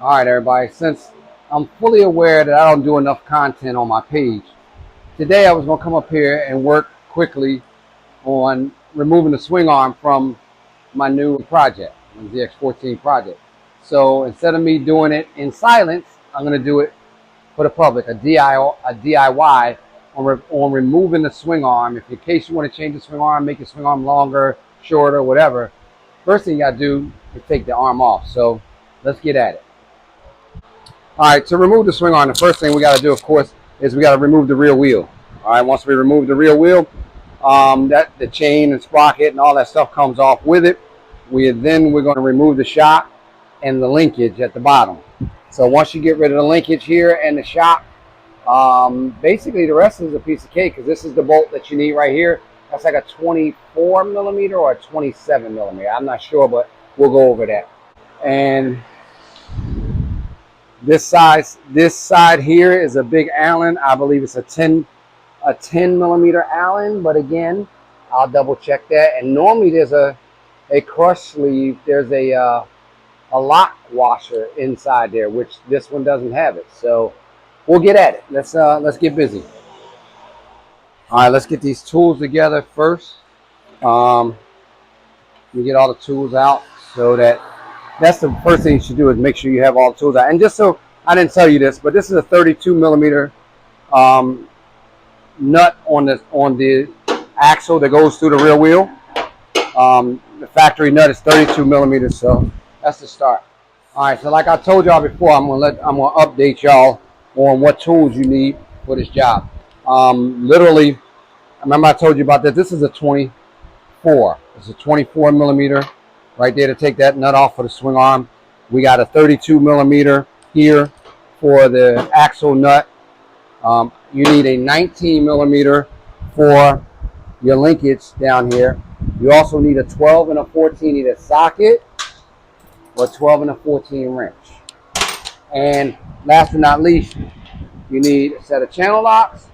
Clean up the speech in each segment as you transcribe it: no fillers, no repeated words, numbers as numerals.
All right, everybody. Since I'm fully aware that I don't do enough content on my page, today I was going to come up here and work quickly on removing the swing arm from my new project, the ZX14 project. So instead of me doing it in silence, I'm going to do it for the public, a DIY on removing the swing arm. If in case you want to change the swing arm, make the swing arm longer, shorter, whatever, first thing you got to do is take the arm off. So let's get at it. All right, to remove the swing arm, the first thing we got to do, of course, is we got to remove the rear wheel. All right, once we remove the rear wheel, that the chain and sprocket and all that stuff comes off with it. We're going to remove the shock and the linkage at the bottom. So once you get rid of the linkage here and the shock, basically the rest is a piece of cake, because this is the bolt that you need right here. That's like a 24 millimeter or a 27 millimeter. I'm not sure, but we'll go over that. And this side here is a big Allen. I believe it's a 10 millimeter Allen, but again, I'll double check that. And normally there's a crush sleeve. There's a lock washer inside there, which this one doesn't have it. So we'll get at it. Let's get busy. All right, let's get these tools together first. We get all the tools out, so that's the first thing you should do, is make sure you have all the tools out. And just so I didn't tell you this, but this is a 32 millimeter nut on the axle that goes through the rear wheel. The factory nut is 32 millimeters, so that's the start. All right, so like I told y'all before, I'm gonna update y'all on what tools you need for this job. Literally, remember I told you about that. This is a 24. It's a 24 millimeter right there to take that nut off for the swing arm. We got a 32 millimeter here for the axle nut. You need a 19 millimeter for your linkage down here. You also need a 12 and a 14 either socket or 12 and a 14 wrench. And last but not least, you need a set of channel locks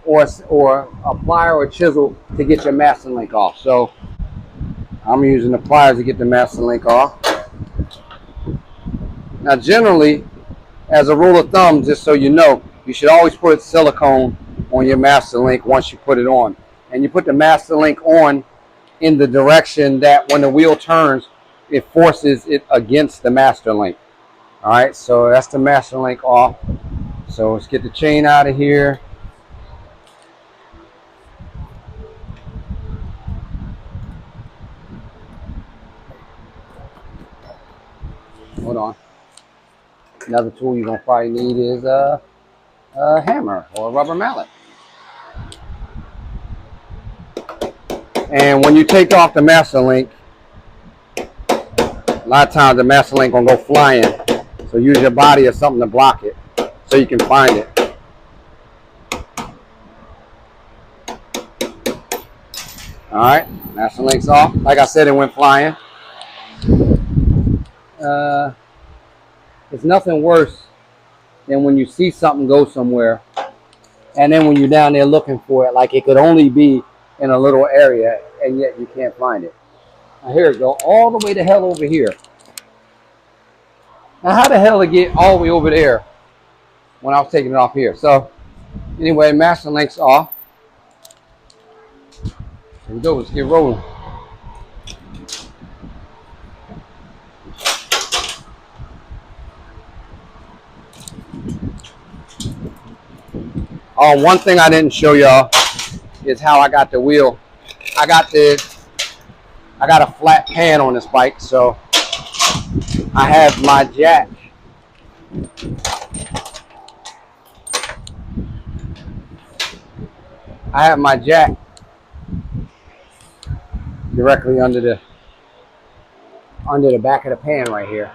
or a plier or a chisel to get your master link off. So I'm using the pliers to get the master link off. Now generally, as a rule of thumb, just so you know, you should always put silicone on your master link once you put it on. And you put the master link on in the direction that when the wheel turns, it forces it against the master link. All right, so that's the master link off. So let's get the chain out of here. Hold on. Another tool you're gonna probably need is a hammer or a rubber mallet. And when you take off the master link, a lot of times the master link gonna go flying. So use your body or something to block it so you can find it. All right, master link's off. Like I said, it went flying. It's nothing worse than when you see something go somewhere, and then when you're down there looking for it, like it could only be in a little area, and yet you can't find it. Now here it go, all the way to hell over here. Now how the hell did it get all the way over there when I was taking it off here? So anyway, master link's off. Here we go, let's get rolling. One thing I didn't show y'all is how I got the wheel. I got a flat pan on this bike, so I have my jack. I have my jack directly under the back of the pan right here.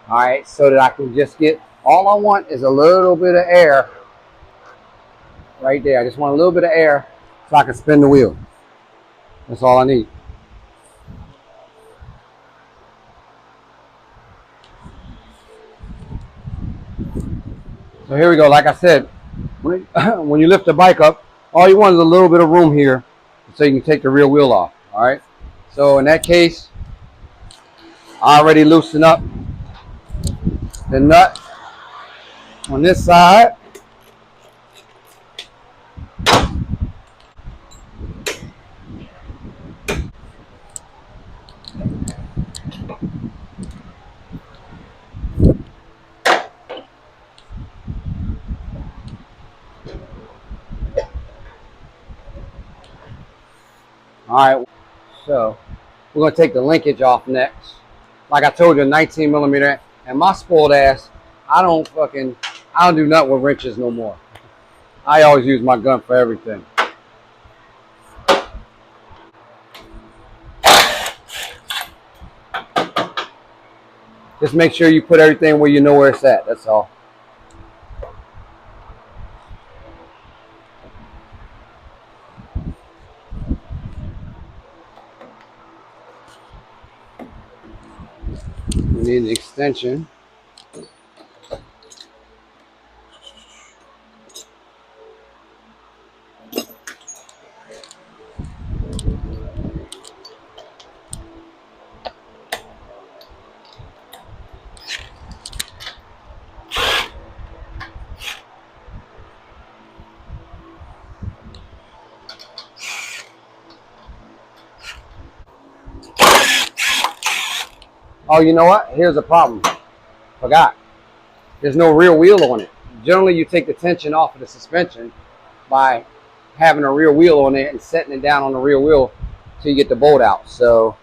All right, so that I can just get, all I want is a little bit of air right there. I just want a little bit of air so I can spin the wheel. That's all I need. So here we go. Like I said, when you lift the bike up, all you want is a little bit of room here so you can take the rear wheel off. All right. So in that case, I already loosened up the nut on this side. All right, so we're gonna take the linkage off next. Like I told you, 19 millimeter. And my spoiled ass, I don't do nothing with wrenches no more. I always use my gun for everything. Just make sure you put everything where you know where it's at. That's all. We need an extension. Oh, you know what? Here's a problem. Forgot. There's no rear wheel on it. Generally, you take the tension off of the suspension by having a rear wheel on it and setting it down on the rear wheel till you get the bolt out. So,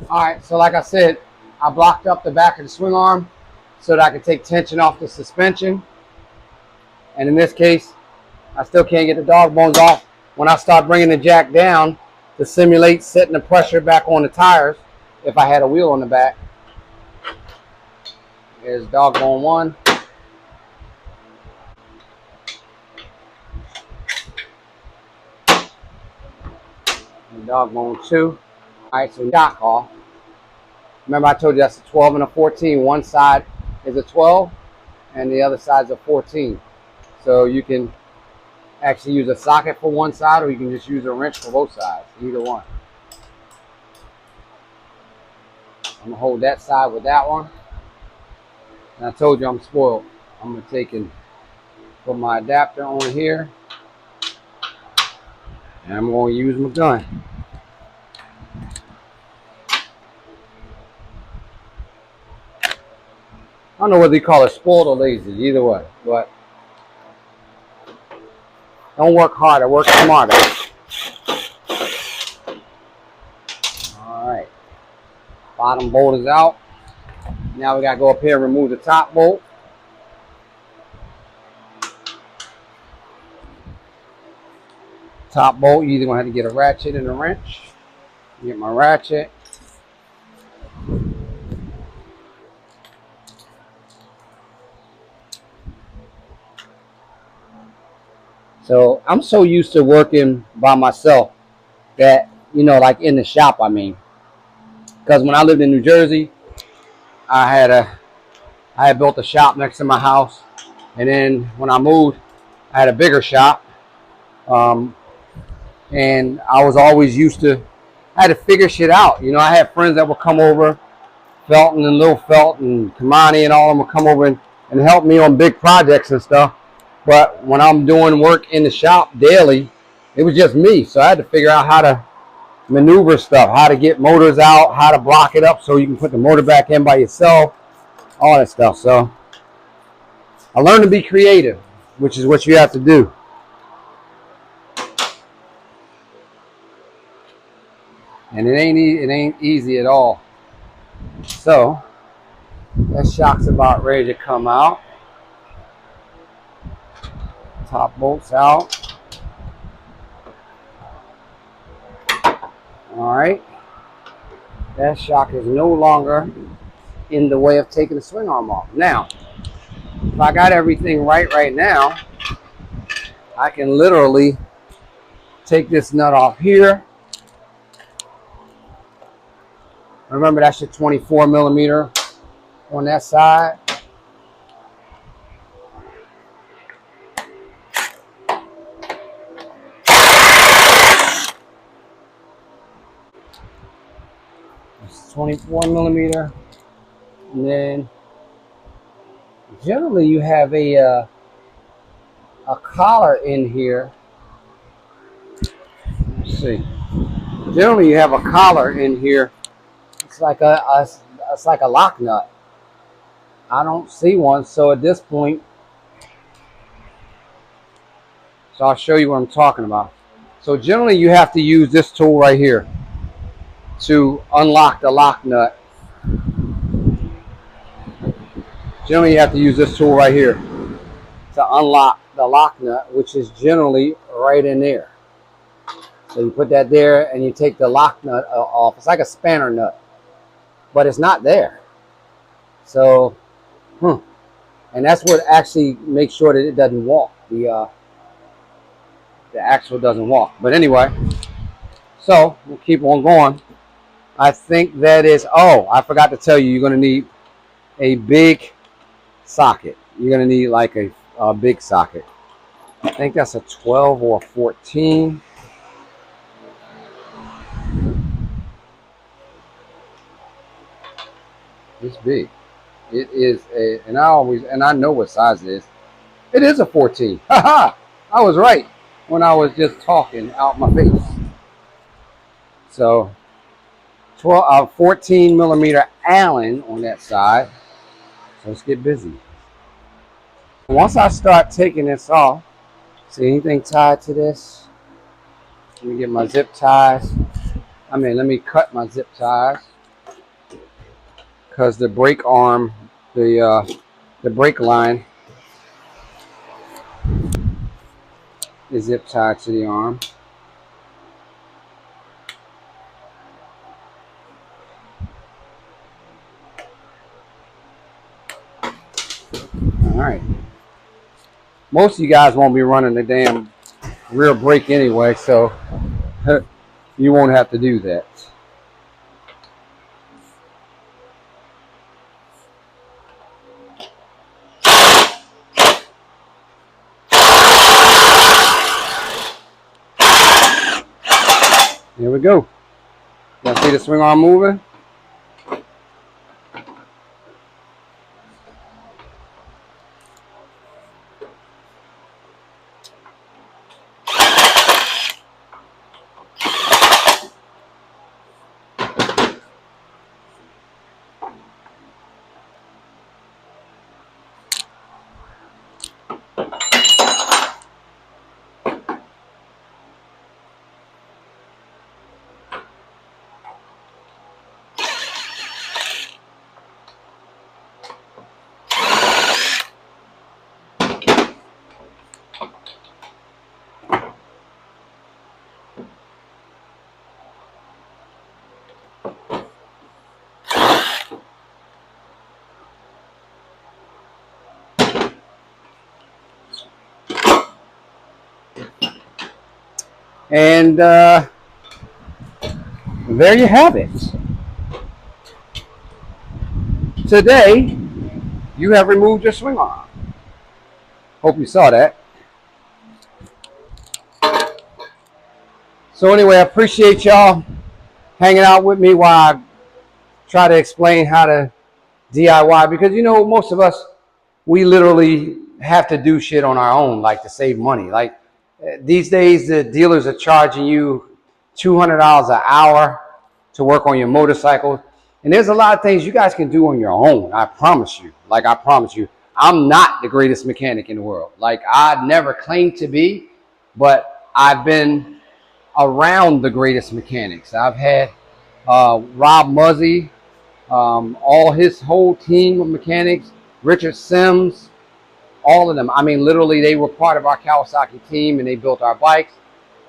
all right. So, like I said, I blocked up the back of the swing arm so that I could take tension off the suspension. And in this case, I still can't get the dog bones off. When I start bringing the jack down to simulate setting the pressure back on the tires, if I had a wheel on the back. There's dog bone 1. And dog bone 2. All right, so shock off. Remember I told you that's a 12 and a 14. One side is a 12 and the other side is a 14. So you can actually use a socket for one side or you can just use a wrench for both sides, either one. I'm gonna hold that side with that one. And I told you I'm spoiled. I'm gonna take and put my adapter on here. And I'm gonna use my gun. I don't know whether you call it spoiled or lazy, either way, but don't work harder, work smarter. All right, bottom bolt is out. Now we gotta go up here and remove the top bolt. Top bolt, you're either gonna have to get a ratchet and a wrench. Get my ratchet. So I'm so used to working by myself that, you know, like in the shop, I mean. Because when I lived in New Jersey, I had built a shop next to my house. And then when I moved, I had a bigger shop. And I was always used to, I had to figure shit out. You know, I had friends that would come over, Felton and Lil Felt and Kamani and all of them would come over and help me on big projects and stuff. But when I'm doing work in the shop daily, it was just me. So I had to figure out how to maneuver stuff, how to get motors out, how to block it up so you can put the motor back in by yourself, all that stuff. So I learned to be creative, which is what you have to do. And it ain't easy at all. So that shock's about ready to come out. Top bolt's out. All right. That shock is no longer in the way of taking the swing arm off. Now, if I got everything right now, I can literally take this nut off here. Remember, that's your 24 millimeter on that side. It's 24 millimeter, and then generally you have a collar in here. Let's see. Generally you have a collar in here. It's like it's like a lock nut. I don't see one, so at this point, so I'll show you what I'm talking about. So generally you have to use this tool right here to unlock the lock nut. Generally you have to use this tool right here to unlock the lock nut, which is generally right in there. So you put that there and you take the lock nut off. It's like a spanner nut, but it's not there. So, and that's what actually makes sure that it doesn't walk. The axle doesn't walk. But anyway, so we'll keep on going. I think that is, oh, I forgot to tell you, you're going to need a big socket. You're going to need like a big socket. I think that's a 12 or a 14. It's big. It is a, and I know what size it is. It is a 14. Haha! I was right when I was just talking out my face. So 14 millimeter Allen on that side. So let's get busy. Once I start taking this off, see anything tied to this? Let me get my zip ties. Let me cut my zip ties, because the brake arm, the brake line is zip tied to the arm. All right. Most of you guys won't be running the damn rear brake anyway, so you won't have to do that. Here we go. Y'all see the swing arm moving? And there you have it. Today, you have removed your swing arm. Hope you saw that. So anyway, I appreciate y'all hanging out with me while I try to explain how to DIY, because most of us, we literally have to do shit on our own, like to save money. Like these days, the dealers are charging you $200 an hour to work on your motorcycle. And there's a lot of things you guys can do on your own. I promise you. Like, I promise you, I'm not the greatest mechanic in the world. Like, I never claimed to be, but I've been around the greatest mechanics. I've had Rob Muzzy, all his whole team of mechanics, Richard Sims, all of them. Literally, they were part of our Kawasaki team, and they built our bikes.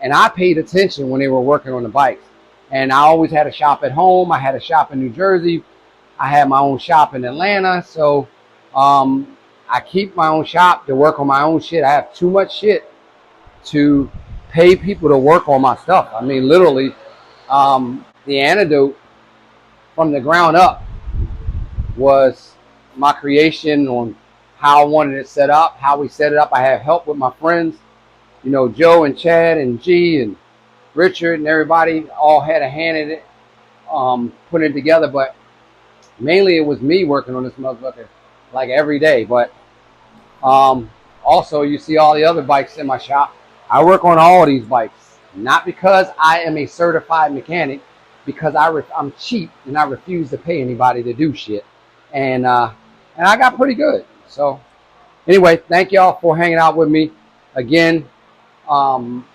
And I paid attention when they were working on the bikes. And I always had a shop at home. I had a shop in New Jersey. I had my own shop in Atlanta. So I keep my own shop to work on my own shit. I have too much shit to pay people to work on my stuff. Literally, the antidote from the ground up was my creation on how I wanted it set up, how we set it up. I have help with my friends, Joe and Chad and G and Richard and everybody all had a hand in it. putting it together, but mainly it was me working on this motherfucker like every day. But also, you see all the other bikes in my shop. I work on all these bikes, not because I am a certified mechanic, because I'm cheap and I refuse to pay anybody to do shit. And I got pretty good. So anyway, thank y'all for hanging out with me again. Um,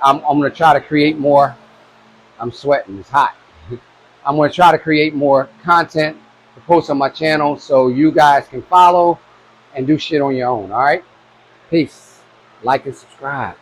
I'm going to try to create more. I'm sweating. It's hot. I'm going to try to create more content to post on my channel so you guys can follow and do shit on your own. All right? Peace. Like and subscribe.